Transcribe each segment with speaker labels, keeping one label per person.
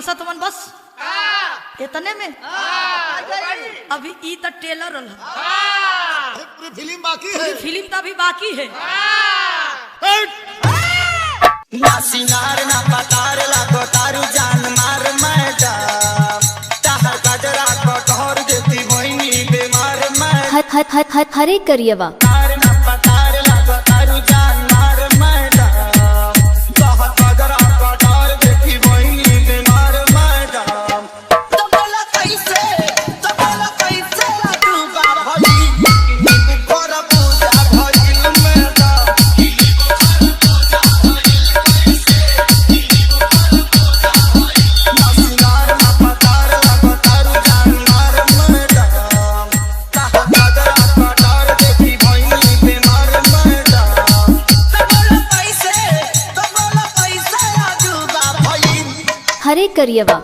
Speaker 1: फंसा तुमन बस इतने में अभी ई तो टेलर
Speaker 2: फिल्म बाकी है,
Speaker 1: फिल्म तो अभी बाकी है।
Speaker 3: ना सिंगार ना पतार लागो तारू जान मार मैडम ताहर गजरा कटोर देती होइनी बीमार मैं
Speaker 4: हरे करियवा
Speaker 3: ना पतार लागो तारू जान मार मैडम ताहर गजरा कटोर देती होइनी बीमार मैडम तो बोला कैसे डूबा भई बुखरा पूजा भइल मैडम
Speaker 4: हरे करियवा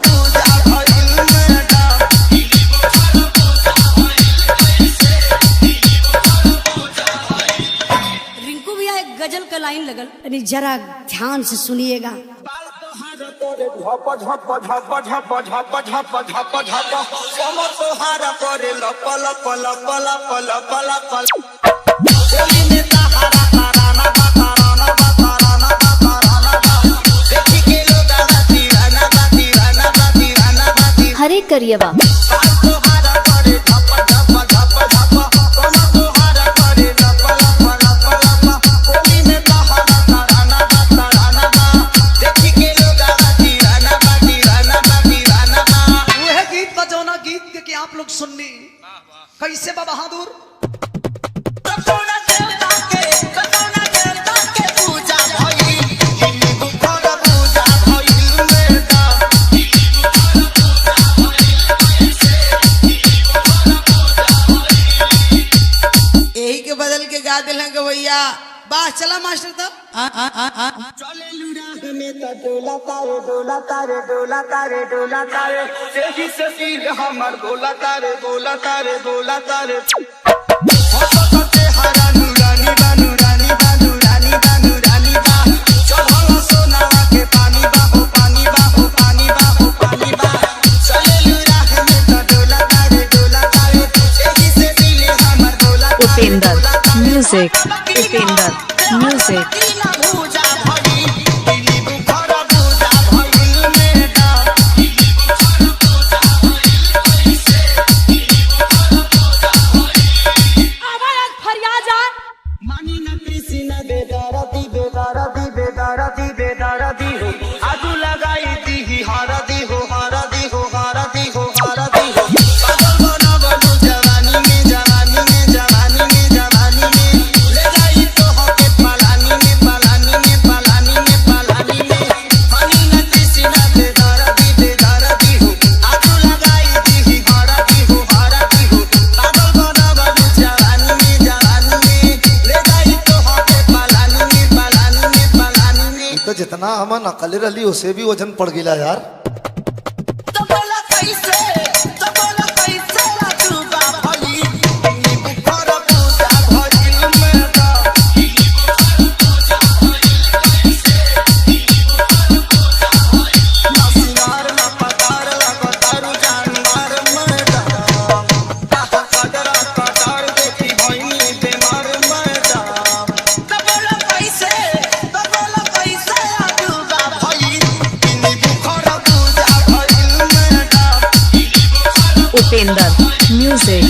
Speaker 1: रिंकू भैया एक गजल का लाइन लगल,
Speaker 5: अरे जरा ध्यान से सुनिएगा।
Speaker 4: हरे करियवा
Speaker 2: आप लोग सुननी कैसे बा बहादुर
Speaker 3: यही के बदल के गा दिल भैया बास चला मास्टर तो डोला तारे तेजी से सिर हमर बोला तारे हरा नूरानी बा चढ़ल सोनावा के पानी बा चले लुराह में तो डोला तारे तेजी से दिल हमर बोला
Speaker 4: उपेंद्र म्यूजिक
Speaker 3: बेदारती हो आगू लगाई दी हारदी हो पागल बना बनू जवानी में ले जाई तो होके पलानी में हनी न किसी न बेदारती हो आगू लगाई दी हारदी हो पागल बना बनू जवानी में ले जाई तो होके पलानी में
Speaker 2: तो जितना हमन अकल रही उसे भी वजन पड़ गया यार।
Speaker 3: तो बोला कैसे डूबा भई बुखरा पूजा भइल मैडम ना सिंगार ना पतार लागो तारू जान मार मैडम ताहर गजरा कटार देखी भइनी बीमार मैडम तो बोला कैसे डूबा भई बुखरा पूजा भइल मैडम
Speaker 4: उपेंद्र म्यूजिक